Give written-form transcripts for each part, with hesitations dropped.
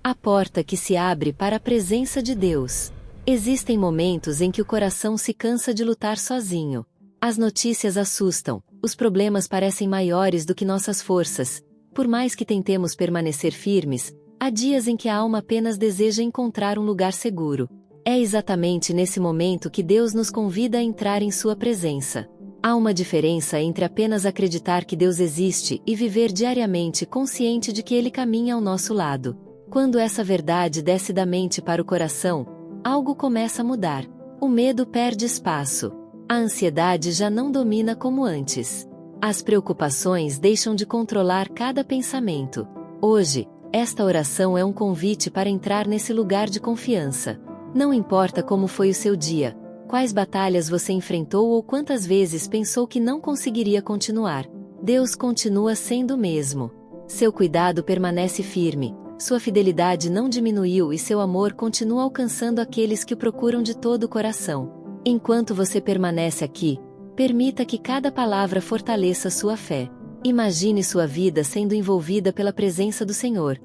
A porta que se abre para a presença de Deus. Existem momentos em que o coração se cansa de lutar sozinho. As notícias assustam, os problemas parecem maiores do que nossas forças. Por mais que tentemos permanecer firmes, há dias em que a alma apenas deseja encontrar um lugar seguro. É exatamente nesse momento que Deus nos convida a entrar em sua presença. Há uma diferença entre apenas acreditar que Deus existe e viver diariamente consciente de que Ele caminha ao nosso lado. Quando essa verdade desce da mente para o coração, algo começa a mudar. O medo perde espaço. A ansiedade já não domina como antes. As preocupações deixam de controlar cada pensamento. Hoje, esta oração é um convite para entrar nesse lugar de confiança. Não importa como foi o seu dia, quais batalhas você enfrentou ou quantas vezes pensou que não conseguiria continuar. Deus continua sendo o mesmo. Seu cuidado permanece firme, sua fidelidade não diminuiu e seu amor continua alcançando aqueles que o procuram de todo o coração. Enquanto você permanece aqui, permita que cada palavra fortaleça sua fé. Imagine sua vida sendo envolvida pela presença do Senhor,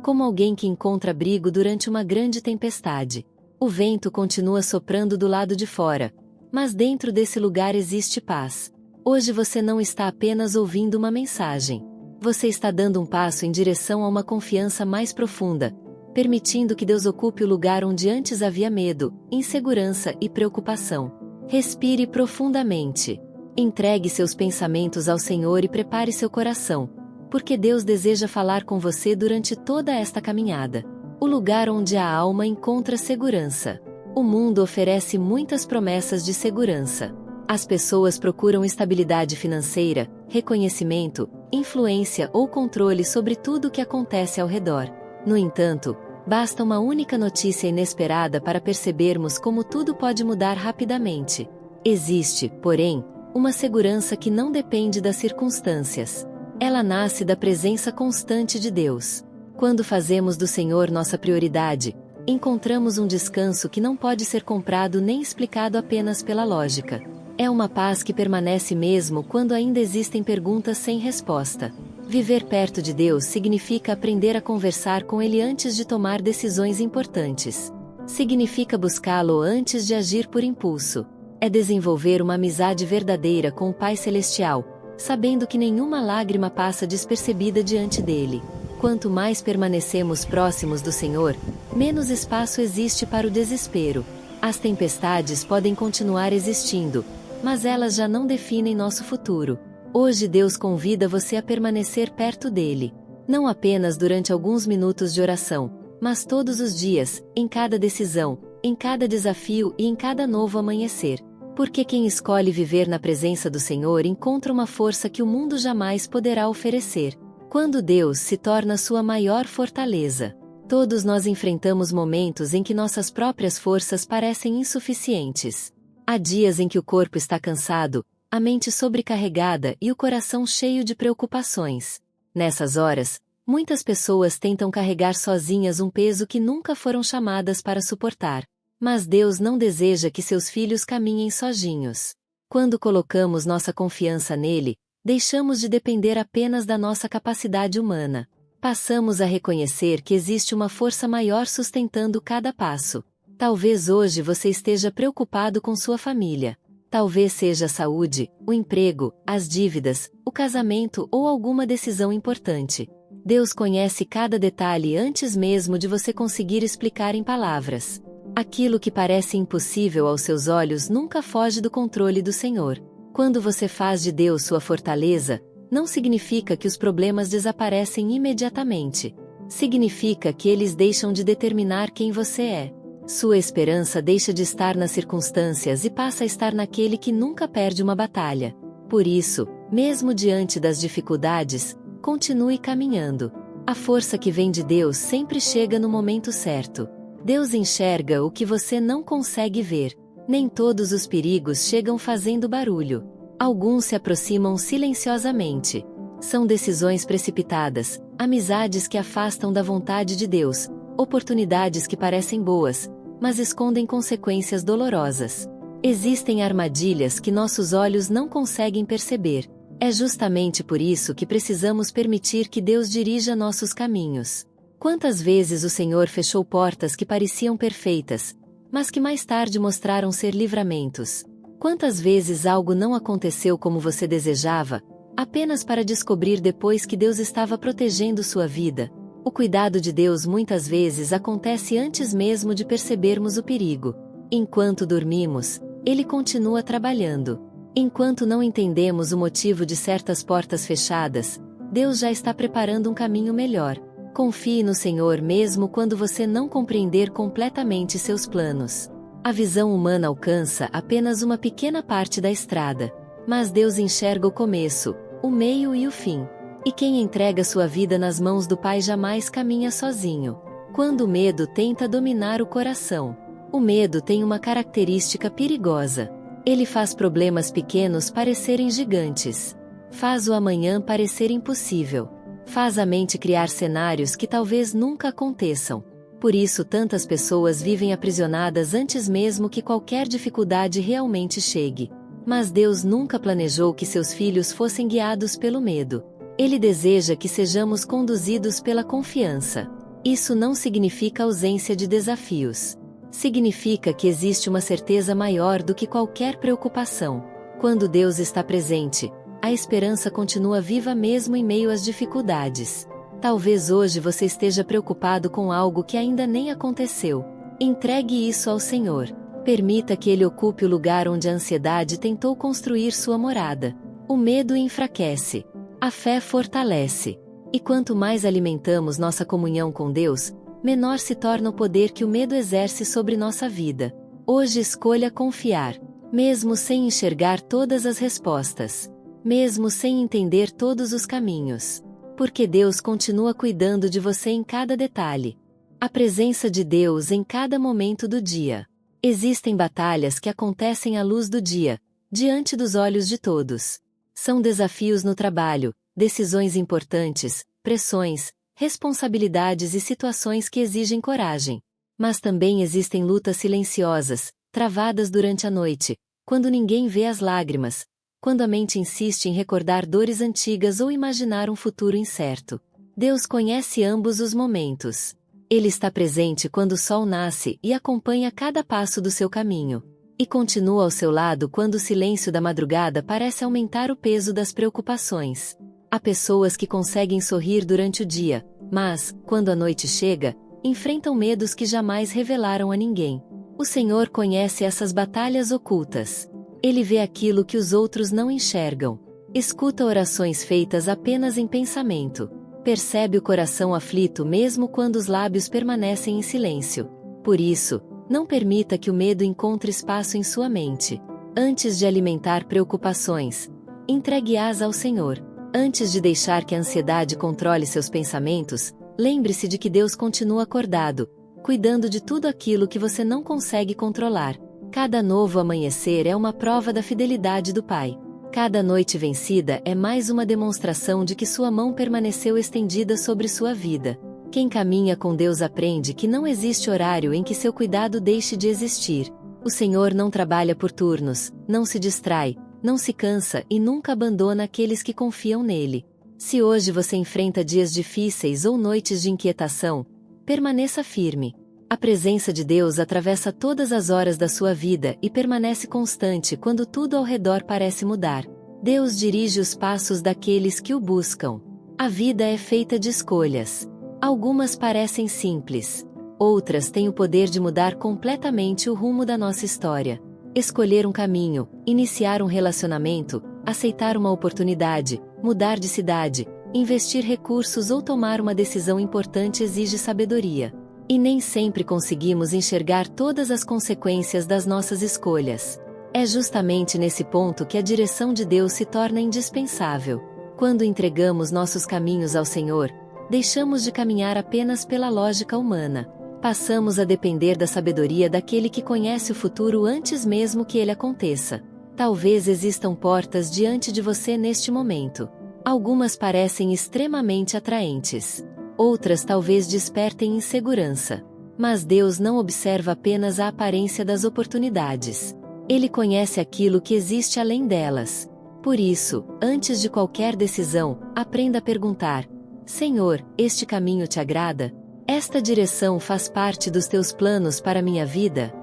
como alguém que encontra abrigo durante uma grande tempestade. O vento continua soprando do lado de fora, mas dentro desse lugar existe paz. Hoje você não está apenas ouvindo uma mensagem. Você está dando um passo em direção a uma confiança mais profunda, permitindo que Deus ocupe o lugar onde antes havia medo, insegurança e preocupação. Respire profundamente. Entregue seus pensamentos ao Senhor e prepare seu coração, porque Deus deseja falar com você durante toda esta caminhada. O lugar onde a alma encontra segurança. O mundo oferece muitas promessas de segurança. As pessoas procuram estabilidade financeira, reconhecimento, influência ou controle sobre tudo o que acontece ao redor. No entanto, basta uma única notícia inesperada para percebermos como tudo pode mudar rapidamente. Existe, porém, uma segurança que não depende das circunstâncias. Ela nasce da presença constante de Deus. Quando fazemos do Senhor nossa prioridade, encontramos um descanso que não pode ser comprado nem explicado apenas pela lógica. É uma paz que permanece mesmo quando ainda existem perguntas sem resposta. Viver perto de Deus significa aprender a conversar com Ele antes de tomar decisões importantes. Significa buscá-lo antes de agir por impulso. É desenvolver uma amizade verdadeira com o Pai Celestial, sabendo que nenhuma lágrima passa despercebida diante dele. Quanto mais permanecemos próximos do Senhor, menos espaço existe para o desespero. As tempestades podem continuar existindo, mas elas já não definem nosso futuro. Hoje Deus convida você a permanecer perto dele. Não apenas durante alguns minutos de oração, mas todos os dias, em cada decisão, em cada desafio e em cada novo amanhecer. Porque quem escolhe viver na presença do Senhor encontra uma força que o mundo jamais poderá oferecer. Quando Deus se torna sua maior fortaleza. Todos nós enfrentamos momentos em que nossas próprias forças parecem insuficientes. Há dias em que o corpo está cansado, a mente sobrecarregada e o coração cheio de preocupações. Nessas horas, muitas pessoas tentam carregar sozinhas um peso que nunca foram chamadas para suportar. Mas Deus não deseja que seus filhos caminhem sozinhos. Quando colocamos nossa confiança nele, deixamos de depender apenas da nossa capacidade humana. Passamos a reconhecer que existe uma força maior sustentando cada passo. Talvez hoje você esteja preocupado com sua família. Talvez seja a saúde, o emprego, as dívidas, o casamento ou alguma decisão importante. Deus conhece cada detalhe antes mesmo de você conseguir explicar em palavras. Aquilo que parece impossível aos seus olhos nunca foge do controle do Senhor. Quando você faz de Deus sua fortaleza, não significa que os problemas desaparecem imediatamente. Significa que eles deixam de determinar quem você é. Sua esperança deixa de estar nas circunstâncias e passa a estar naquele que nunca perde uma batalha. Por isso, mesmo diante das dificuldades, continue caminhando. A força que vem de Deus sempre chega no momento certo. Deus enxerga o que você não consegue ver. Nem todos os perigos chegam fazendo barulho. Alguns se aproximam silenciosamente. São decisões precipitadas, amizades que afastam da vontade de Deus, oportunidades que parecem boas, mas escondem consequências dolorosas. Existem armadilhas que nossos olhos não conseguem perceber. É justamente por isso que precisamos permitir que Deus dirija nossos caminhos. Quantas vezes o Senhor fechou portas que pareciam perfeitas, mas que mais tarde mostraram ser livramentos? Quantas vezes algo não aconteceu como você desejava, apenas para descobrir depois que Deus estava protegendo sua vida? O cuidado de Deus muitas vezes acontece antes mesmo de percebermos o perigo. Enquanto dormimos, Ele continua trabalhando. Enquanto não entendemos o motivo de certas portas fechadas, Deus já está preparando um caminho melhor. Confie no Senhor mesmo quando você não compreender completamente seus planos. A visão humana alcança apenas uma pequena parte da estrada, mas Deus enxerga o começo, o meio e o fim. E quem entrega sua vida nas mãos do Pai jamais caminha sozinho. Quando o medo tenta dominar o coração, o medo tem uma característica perigosa. Ele faz problemas pequenos parecerem gigantes. Faz o amanhã parecer impossível. Faz a mente criar cenários que talvez nunca aconteçam. Por isso tantas pessoas vivem aprisionadas antes mesmo que qualquer dificuldade realmente chegue. Mas Deus nunca planejou que seus filhos fossem guiados pelo medo. Ele deseja que sejamos conduzidos pela confiança. Isso não significa ausência de desafios. Significa que existe uma certeza maior do que qualquer preocupação. Quando Deus está presente, a esperança continua viva mesmo em meio às dificuldades. Talvez hoje você esteja preocupado com algo que ainda nem aconteceu. Entregue isso ao Senhor. Permita que Ele ocupe o lugar onde a ansiedade tentou construir sua morada. O medo enfraquece. A fé fortalece. E quanto mais alimentamos nossa comunhão com Deus, menor se torna o poder que o medo exerce sobre nossa vida. Hoje escolha confiar, mesmo sem enxergar todas as respostas. Mesmo sem entender todos os caminhos. Porque Deus continua cuidando de você em cada detalhe. A presença de Deus em cada momento do dia. Existem batalhas que acontecem à luz do dia, diante dos olhos de todos. São desafios no trabalho, decisões importantes, pressões, responsabilidades e situações que exigem coragem. Mas também existem lutas silenciosas, travadas durante a noite, quando ninguém vê as lágrimas, quando a mente insiste em recordar dores antigas ou imaginar um futuro incerto. Deus conhece ambos os momentos. Ele está presente quando o sol nasce e acompanha cada passo do seu caminho. E continua ao seu lado quando o silêncio da madrugada parece aumentar o peso das preocupações. Há pessoas que conseguem sorrir durante o dia, mas, quando a noite chega, enfrentam medos que jamais revelaram a ninguém. O Senhor conhece essas batalhas ocultas. Ele vê aquilo que os outros não enxergam. Escuta orações feitas apenas em pensamento. Percebe o coração aflito mesmo quando os lábios permanecem em silêncio. Por isso, não permita que o medo encontre espaço em sua mente. Antes de alimentar preocupações, entregue-as ao Senhor. Antes de deixar que a ansiedade controle seus pensamentos, lembre-se de que Deus continua acordado, cuidando de tudo aquilo que você não consegue controlar. Cada novo amanhecer é uma prova da fidelidade do Pai. Cada noite vencida é mais uma demonstração de que sua mão permaneceu estendida sobre sua vida. Quem caminha com Deus aprende que não existe horário em que seu cuidado deixe de existir. O Senhor não trabalha por turnos, não se distrai, não se cansa e nunca abandona aqueles que confiam nele. Se hoje você enfrenta dias difíceis ou noites de inquietação, permaneça firme. A presença de Deus atravessa todas as horas da sua vida e permanece constante quando tudo ao redor parece mudar. Deus dirige os passos daqueles que o buscam. A vida é feita de escolhas. Algumas parecem simples. Outras têm o poder de mudar completamente o rumo da nossa história. Escolher um caminho, iniciar um relacionamento, aceitar uma oportunidade, mudar de cidade, investir recursos ou tomar uma decisão importante exige sabedoria. E nem sempre conseguimos enxergar todas as consequências das nossas escolhas. É justamente nesse ponto que a direção de Deus se torna indispensável. Quando entregamos nossos caminhos ao Senhor, deixamos de caminhar apenas pela lógica humana. Passamos a depender da sabedoria daquele que conhece o futuro antes mesmo que ele aconteça. Talvez existam portas diante de você neste momento. Algumas parecem extremamente atraentes. Outras talvez despertem insegurança. Mas Deus não observa apenas a aparência das oportunidades. Ele conhece aquilo que existe além delas. Por isso, antes de qualquer decisão, aprenda a perguntar: Senhor, este caminho te agrada? Esta direção faz parte dos teus planos para minha vida?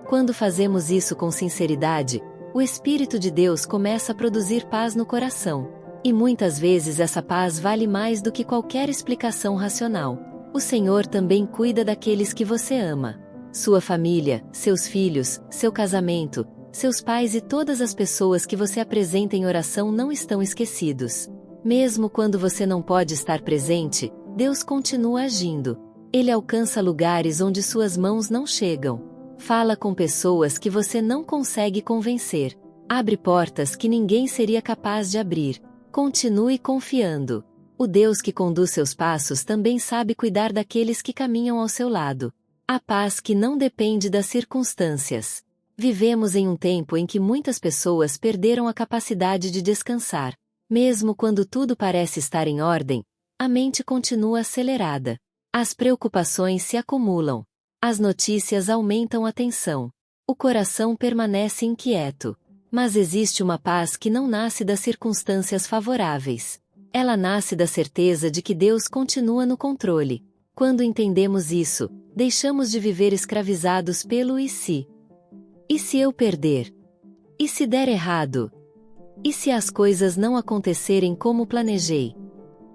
Quando fazemos isso com sinceridade, o Espírito de Deus começa a produzir paz no coração. E muitas vezes essa paz vale mais do que qualquer explicação racional. O Senhor também cuida daqueles que você ama. Sua família, seus filhos, seu casamento, seus pais e todas as pessoas que você apresenta em oração não estão esquecidos. Mesmo quando você não pode estar presente, Deus continua agindo. Ele alcança lugares onde suas mãos não chegam. Fala com pessoas que você não consegue convencer. Abre portas que ninguém seria capaz de abrir. Continue confiando. O Deus que conduz seus passos também sabe cuidar daqueles que caminham ao seu lado. A paz que não depende das circunstâncias. Vivemos em um tempo em que muitas pessoas perderam a capacidade de descansar. Mesmo quando tudo parece estar em ordem, a mente continua acelerada. As preocupações se acumulam. As notícias aumentam a tensão. O coração permanece inquieto. Mas existe uma paz que não nasce das circunstâncias favoráveis. Ela nasce da certeza de que Deus continua no controle. Quando entendemos isso, deixamos de viver escravizados pelo e se. E se eu perder? E se der errado? E se as coisas não acontecerem como planejei?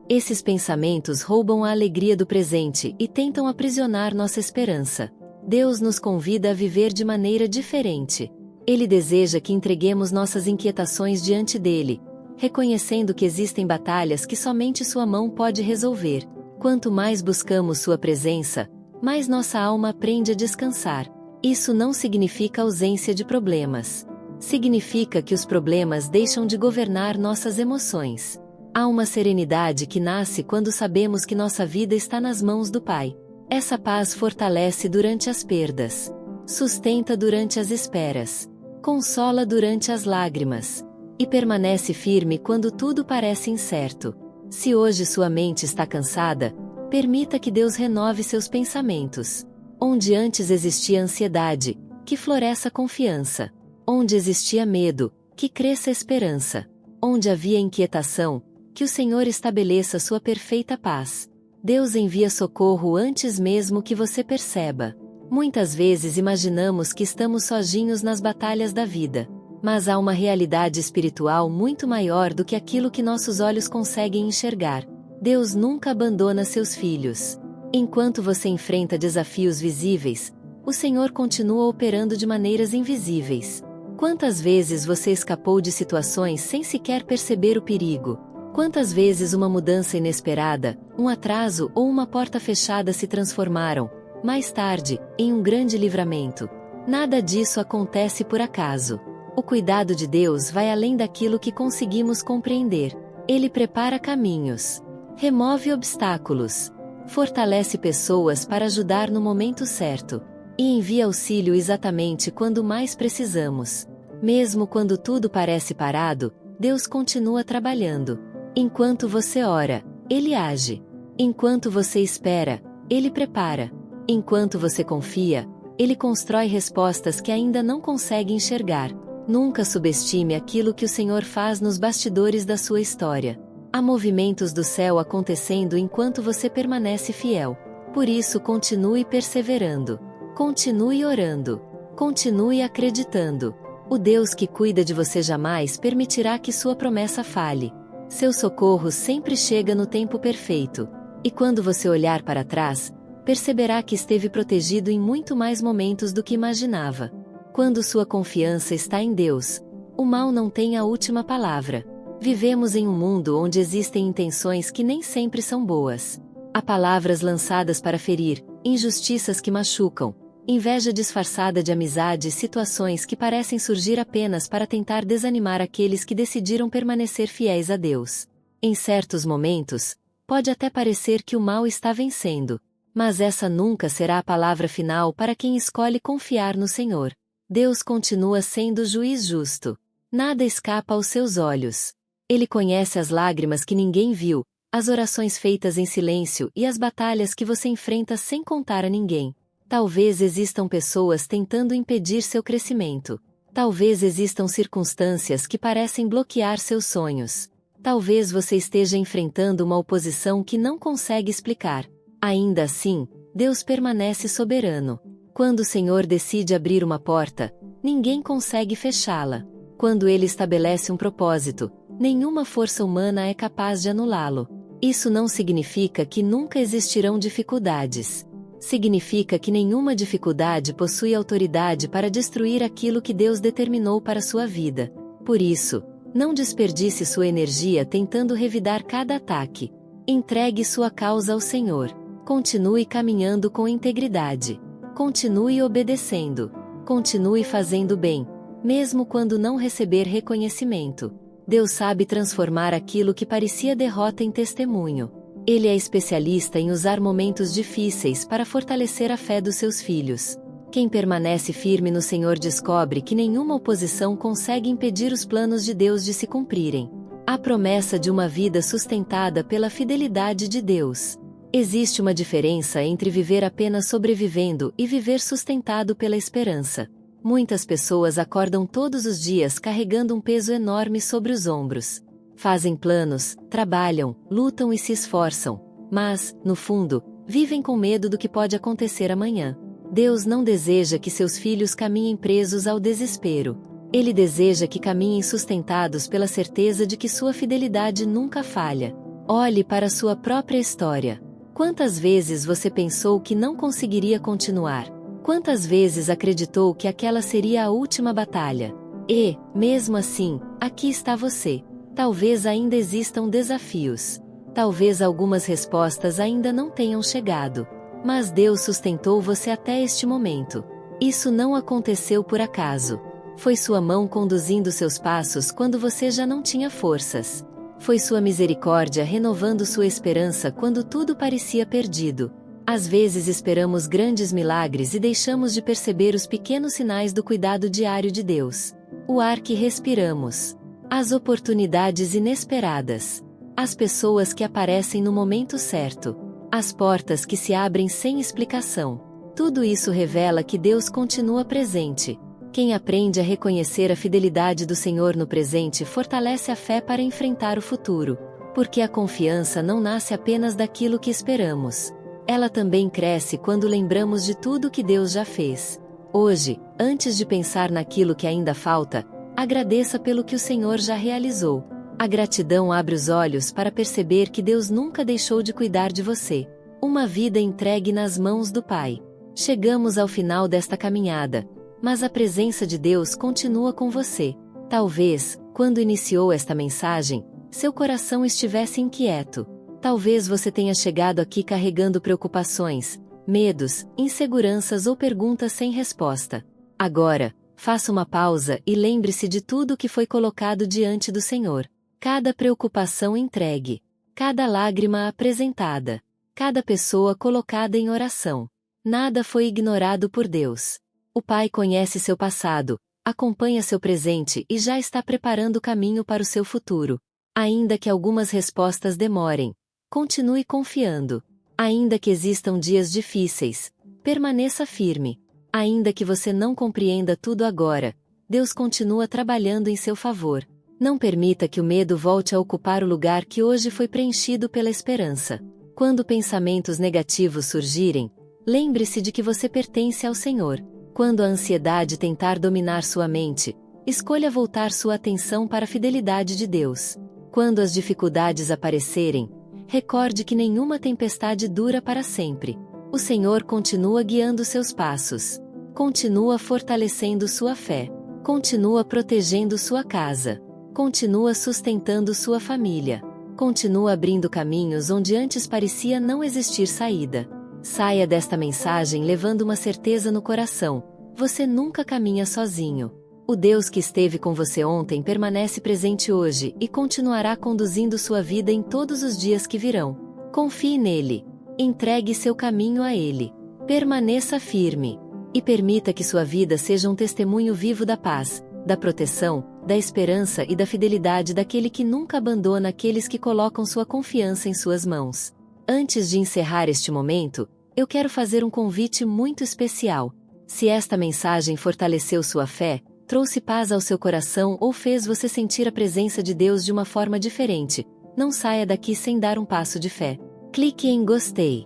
Esses pensamentos roubam a alegria do presente e tentam aprisionar nossa esperança. Deus nos convida a viver de maneira diferente. Ele deseja que entreguemos nossas inquietações diante dele, reconhecendo que existem batalhas que somente sua mão pode resolver. Quanto mais buscamos sua presença, mais nossa alma aprende a descansar. Isso não significa ausência de problemas. Significa que os problemas deixam de governar nossas emoções. Há uma serenidade que nasce quando sabemos que nossa vida está nas mãos do Pai. Essa paz fortalece durante as perdas, sustenta durante as esperas, consola durante as lágrimas, e permanece firme quando tudo parece incerto. Se hoje sua mente está cansada, permita que Deus renove seus pensamentos. Onde antes existia ansiedade, que floresça a confiança. Onde existia medo, que cresça a esperança. Onde havia inquietação, que o Senhor estabeleça sua perfeita paz. Deus envia socorro antes mesmo que você perceba. Muitas vezes imaginamos que estamos sozinhos nas batalhas da vida. Mas há uma realidade espiritual muito maior do que aquilo que nossos olhos conseguem enxergar. Deus nunca abandona seus filhos. Enquanto você enfrenta desafios visíveis, o Senhor continua operando de maneiras invisíveis. Quantas vezes você escapou de situações sem sequer perceber o perigo? Quantas vezes uma mudança inesperada, um atraso ou uma porta fechada se transformaram, mais tarde, em um grande livramento? Nada disso acontece por acaso. O cuidado de Deus vai além daquilo que conseguimos compreender. Ele prepara caminhos, remove obstáculos, fortalece pessoas para ajudar no momento certo, e envia auxílio exatamente quando mais precisamos. Mesmo quando tudo parece parado, Deus continua trabalhando. Enquanto você ora, Ele age. Enquanto você espera, Ele prepara. Enquanto você confia, Ele constrói respostas que ainda não consegue enxergar. Nunca subestime aquilo que o Senhor faz nos bastidores da sua história. Há movimentos do céu acontecendo enquanto você permanece fiel. Por isso continue perseverando. Continue orando. Continue acreditando. O Deus que cuida de você jamais permitirá que sua promessa falhe. Seu socorro sempre chega no tempo perfeito. E quando você olhar para trás, perceberá que esteve protegido em muito mais momentos do que imaginava. Quando sua confiança está em Deus, o mal não tem a última palavra. Vivemos em um mundo onde existem intenções que nem sempre são boas. Há palavras lançadas para ferir, injustiças que machucam, inveja disfarçada de amizade e situações que parecem surgir apenas para tentar desanimar aqueles que decidiram permanecer fiéis a Deus. Em certos momentos, pode até parecer que o mal está vencendo, mas essa nunca será a palavra final para quem escolhe confiar no Senhor. Deus continua sendo juiz justo. Nada escapa aos seus olhos. Ele conhece as lágrimas que ninguém viu, as orações feitas em silêncio e as batalhas que você enfrenta sem contar a ninguém. Talvez existam pessoas tentando impedir seu crescimento. Talvez existam circunstâncias que parecem bloquear seus sonhos. Talvez você esteja enfrentando uma oposição que não consegue explicar. Ainda assim, Deus permanece soberano. Quando o Senhor decide abrir uma porta, ninguém consegue fechá-la. Quando Ele estabelece um propósito, nenhuma força humana é capaz de anulá-lo. Isso não significa que nunca existirão dificuldades. Significa que nenhuma dificuldade possui autoridade para destruir aquilo que Deus determinou para sua vida. Por isso, não desperdice sua energia tentando revidar cada ataque. Entregue sua causa ao Senhor. Continue caminhando com integridade. Continue obedecendo. Continue fazendo bem, mesmo quando não receber reconhecimento. Deus sabe transformar aquilo que parecia derrota em testemunho. Ele é especialista em usar momentos difíceis para fortalecer a fé dos seus filhos. Quem permanece firme no Senhor descobre que nenhuma oposição consegue impedir os planos de Deus de se cumprirem. A promessa de uma vida sustentada pela fidelidade de Deus. Existe uma diferença entre viver apenas sobrevivendo e viver sustentado pela esperança. Muitas pessoas acordam todos os dias carregando um peso enorme sobre os ombros. Fazem planos, trabalham, lutam e se esforçam, mas, no fundo, vivem com medo do que pode acontecer amanhã. Deus não deseja que seus filhos caminhem presos ao desespero. Ele deseja que caminhem sustentados pela certeza de que sua fidelidade nunca falha. Olhe para sua própria história. Quantas vezes você pensou que não conseguiria continuar? Quantas vezes acreditou que aquela seria a última batalha? E, mesmo assim, aqui está você. Talvez ainda existam desafios. Talvez algumas respostas ainda não tenham chegado. Mas Deus sustentou você até este momento. Isso não aconteceu por acaso. Foi sua mão conduzindo seus passos quando você já não tinha forças. Foi sua misericórdia renovando sua esperança quando tudo parecia perdido. Às vezes esperamos grandes milagres e deixamos de perceber os pequenos sinais do cuidado diário de Deus. O ar que respiramos. As oportunidades inesperadas. As pessoas que aparecem no momento certo. As portas que se abrem sem explicação. Tudo isso revela que Deus continua presente. Quem aprende a reconhecer a fidelidade do Senhor no presente fortalece a fé para enfrentar o futuro. Porque a confiança não nasce apenas daquilo que esperamos. Ela também cresce quando lembramos de tudo que Deus já fez. Hoje, antes de pensar naquilo que ainda falta, agradeça pelo que o Senhor já realizou. A gratidão abre os olhos para perceber que Deus nunca deixou de cuidar de você. Uma vida entregue nas mãos do Pai. Chegamos ao final desta caminhada, mas a presença de Deus continua com você. Talvez, quando iniciou esta mensagem, seu coração estivesse inquieto. Talvez você tenha chegado aqui carregando preocupações, medos, inseguranças ou perguntas sem resposta. Agora, faça uma pausa e lembre-se de tudo o que foi colocado diante do Senhor. Cada preocupação entregue. Cada lágrima apresentada. Cada pessoa colocada em oração. Nada foi ignorado por Deus. O Pai conhece seu passado, acompanha seu presente e já está preparando o caminho para o seu futuro. Ainda que algumas respostas demorem, continue confiando. Ainda que existam dias difíceis, permaneça firme. Ainda que você não compreenda tudo agora, Deus continua trabalhando em seu favor. Não permita que o medo volte a ocupar o lugar que hoje foi preenchido pela esperança. Quando pensamentos negativos surgirem, lembre-se de que você pertence ao Senhor. Quando a ansiedade tentar dominar sua mente, escolha voltar sua atenção para a fidelidade de Deus. Quando as dificuldades aparecerem, recorde que nenhuma tempestade dura para sempre. O Senhor continua guiando seus passos. Continua fortalecendo sua fé. Continua protegendo sua casa. Continua sustentando sua família. Continua abrindo caminhos onde antes parecia não existir saída. Saia desta mensagem levando uma certeza no coração: você nunca caminha sozinho. O Deus que esteve com você ontem permanece presente hoje e continuará conduzindo sua vida em todos os dias que virão. Confie nele. Entregue seu caminho a ele. Permaneça firme. E permita que sua vida seja um testemunho vivo da paz, da proteção, da esperança e da fidelidade daquele que nunca abandona aqueles que colocam sua confiança em suas mãos. Antes de encerrar este momento, eu quero fazer um convite muito especial. Se esta mensagem fortaleceu sua fé, trouxe paz ao seu coração ou fez você sentir a presença de Deus de uma forma diferente, não saia daqui sem dar um passo de fé. Clique em gostei.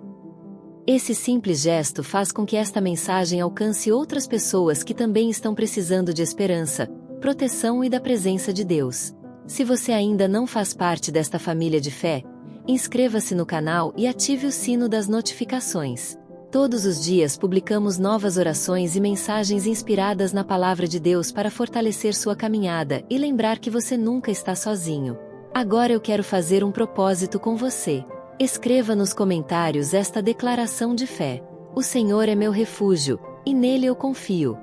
Esse simples gesto faz com que esta mensagem alcance outras pessoas que também estão precisando de esperança, proteção e da presença de Deus. Se você ainda não faz parte desta família de fé, inscreva-se no canal e ative o sino das notificações. Todos os dias publicamos novas orações e mensagens inspiradas na Palavra de Deus para fortalecer sua caminhada e lembrar que você nunca está sozinho. Agora eu quero fazer um propósito com você. Escreva nos comentários esta declaração de fé. O Senhor é meu refúgio, e nele eu confio.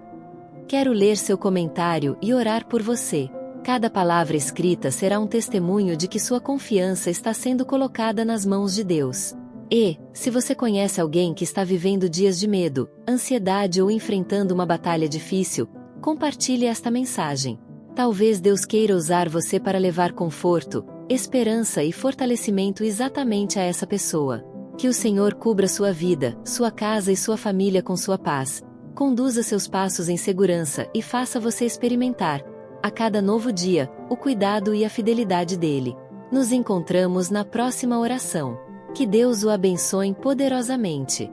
Quero ler seu comentário e orar por você. Cada palavra escrita será um testemunho de que sua confiança está sendo colocada nas mãos de Deus. E, se você conhece alguém que está vivendo dias de medo, ansiedade ou enfrentando uma batalha difícil, compartilhe esta mensagem. Talvez Deus queira usar você para levar conforto, esperança e fortalecimento exatamente a essa pessoa. Que o Senhor cubra sua vida, sua casa e sua família com sua paz, conduza seus passos em segurança e faça você experimentar, a cada novo dia, o cuidado e a fidelidade dele. Nos encontramos na próxima oração. Que Deus o abençoe poderosamente.